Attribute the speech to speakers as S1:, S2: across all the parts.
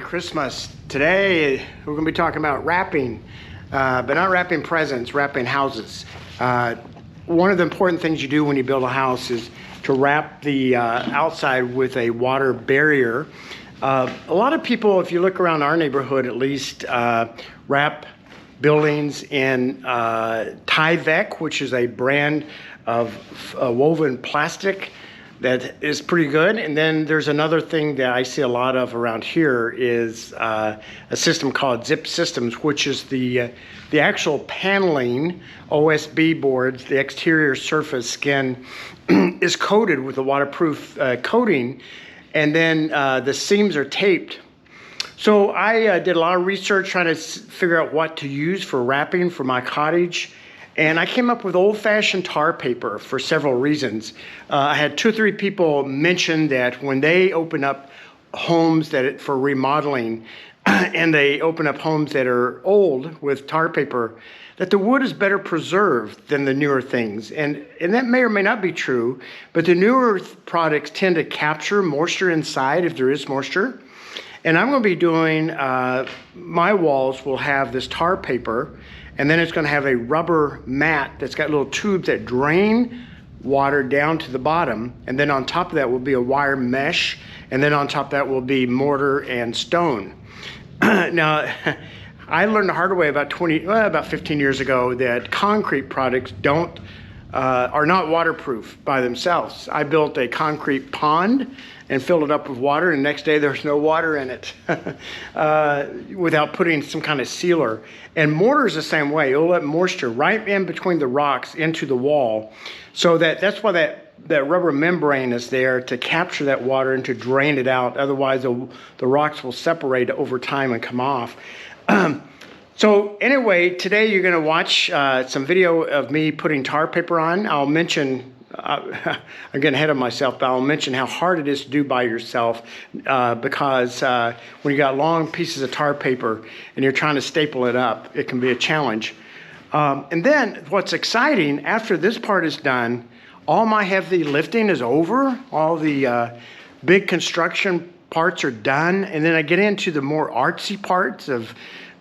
S1: Christmas. Today we're going to be talking about wrapping, but not wrapping presents, wrapping houses. One of the important things you do when you build a house is to wrap the outside with a water barrier. A lot of people, if you look around our neighborhood at least, wrap buildings in Tyvek, which is a brand of woven plastic that is pretty good. And then there's another thing that I see a lot of around here is a system called Zip Systems, which is the actual paneling OSB boards, the exterior surface skin is coated with a waterproof coating, and then the seams are taped. So I did a lot of research trying to figure out what to use for wrapping for my cottage. And I came up with old-fashioned tar paper for several reasons. I had 2 or 3 people mention that when they open up homes for remodeling, and they open up homes that are old with tar paper, that the wood is better preserved than the newer things. And that may or may not be true, but the newer products tend to capture moisture inside if there is moisture. And I'm going to be doing, my walls will have this tar paper, and then it's going to have a rubber mat that's got little tubes that drain water down to the bottom. And then on top of that will be a wire mesh. And then on top of that will be mortar and stone. Now, I learned the hard way about 15 years ago that concrete products are not waterproof by themselves. I built a concrete pond and filled it up with water, and the next day there's no water in it without putting some kind of sealer. And mortar is the same way. It'll let moisture right in between the rocks into the wall. So that's why that rubber membrane is there, to capture that water and to drain it out. Otherwise, the rocks will separate over time and come off. So anyway, today you're going to watch some video of me putting tar paper on. I'll mention, I'm getting ahead of myself, but I'll mention how hard it is to do by yourself because when you got long pieces of tar paper and you're trying to staple it up, it can be a challenge. And then what's exciting, after this part is done, all my heavy lifting is over. All the big construction parts are done. And then I get into the more artsy parts of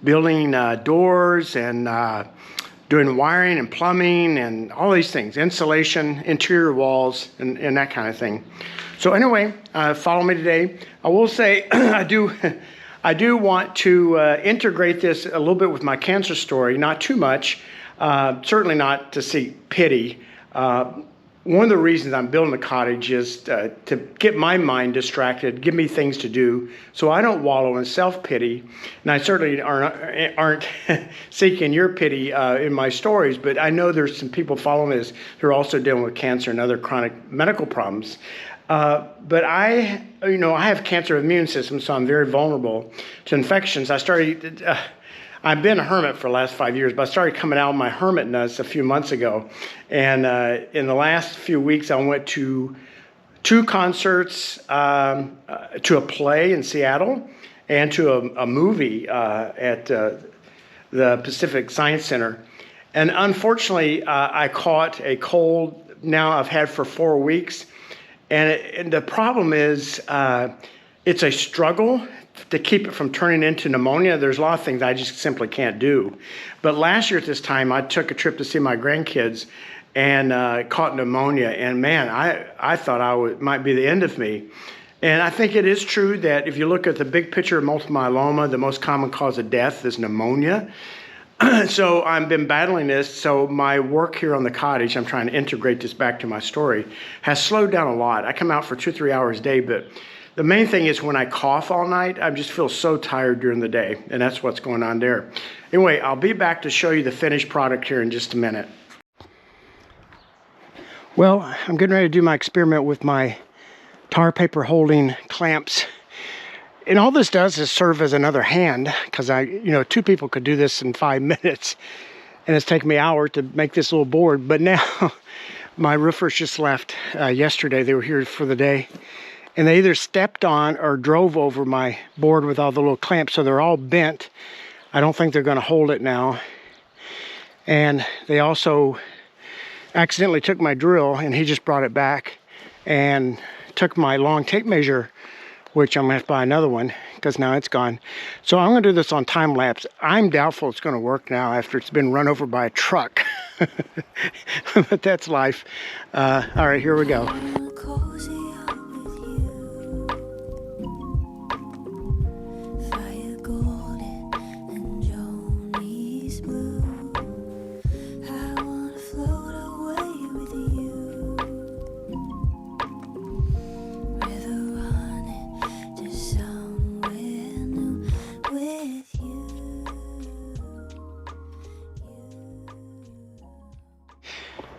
S1: building doors and doing wiring and plumbing and all these things, insulation, interior walls, and that kind of thing. So anyway, follow me today. I will say I do want to integrate this a little bit with my cancer story, not too much, certainly not to seek pity. One of the reasons I'm building a cottage is to get my mind distracted, give me things to do, so I don't wallow in self-pity. And I certainly aren't seeking your pity in my stories, but I know there's some people following this who are also dealing with cancer and other chronic medical problems. But I have cancer of the immune system, so I'm very vulnerable to infections. I've been a hermit for the last 5 years, but I started coming out of my hermitness a few months ago. And in the last few weeks, I went to 2 concerts, to a play in Seattle, and to a movie at the Pacific Science Center. And unfortunately, I caught a cold now I've had for 4 weeks. And the problem is it's a struggle to keep it from turning into pneumonia. There's a lot of things I just simply can't do. But last year at this time, I took a trip to see my grandkids and caught pneumonia. And man, I thought it might be the end of me. And I think it is true that if you look at the big picture of multiple myeloma, the most common cause of death is pneumonia. So I've been battling this. So my work here on the cottage, I'm trying to integrate this back to my story, has slowed down a lot. I come out for 2 or 3 hours a day, but the main thing is when I cough all night, I just feel so tired during the day, and that's what's going on there. Anyway, I'll be back to show you the finished product here in just a minute. Well, I'm getting ready to do my experiment with my tar paper holding clamps. And all this does is serve as another hand, because 2 people could do this in 5 minutes, and it's taken me an hour to make this little board. But now my roofers just left yesterday. They were here for the day. And they either stepped on or drove over my board with all the little clamps, so they're all bent. I don't think they're going to hold it now. And they also accidentally took my drill, and he just brought it back and took my long tape measure, which I'm going to have to buy another one because now it's gone. So I'm going to do this on time lapse. I'm doubtful it's going to work now after it's been run over by a truck. But that's life. All right, here we go.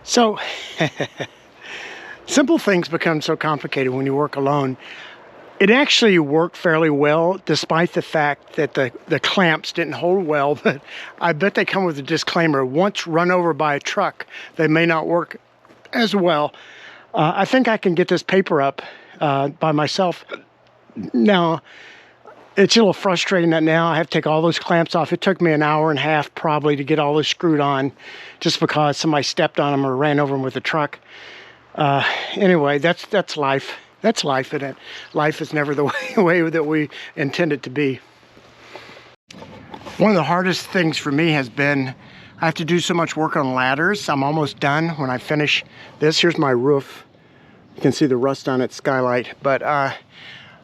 S1: So, simple things become so complicated when you work alone. It actually worked fairly well, despite the fact that the clamps didn't hold well. But I bet they come with a disclaimer: once run over by a truck, they may not work as well. I think I can get this paper up by myself. Now, it's a little frustrating that now I have to take all those clamps off. It took me an hour and a half probably to get all this screwed on, just because somebody stepped on them or ran over them with a truck. Anyway, that's life. That's life, and life is never the way that we intend it to be. One of the hardest things for me has been I have to do so much work on ladders. I'm almost done when I finish this. Here's my roof. You can see the rust on its skylight, but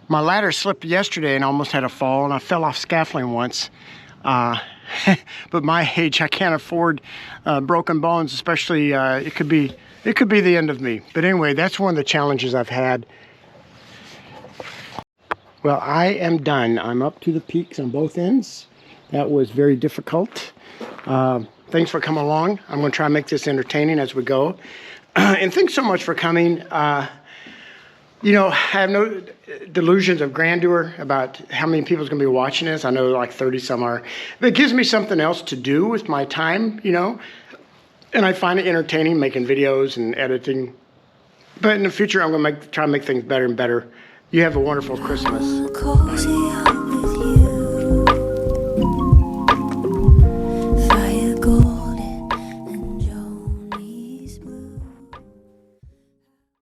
S1: my ladder slipped yesterday and almost had a fall, and I fell off scaffolding once. But my age, I can't afford broken bones, especially it could be the end of me. But anyway, that's one of the challenges I've had. Well, I am done. I'm up to the peaks on both ends. That was very difficult. Thanks for coming along. I'm going to try and make this entertaining as we go. And thanks so much for coming. You know, I have no delusions of grandeur about how many people's going to be watching this. I know like 30 some are. But it gives me something else to do with my time, you know. And I find it entertaining making videos and editing. But in the future, I'm going to try and make things better and better. You have a wonderful Christmas. Bye.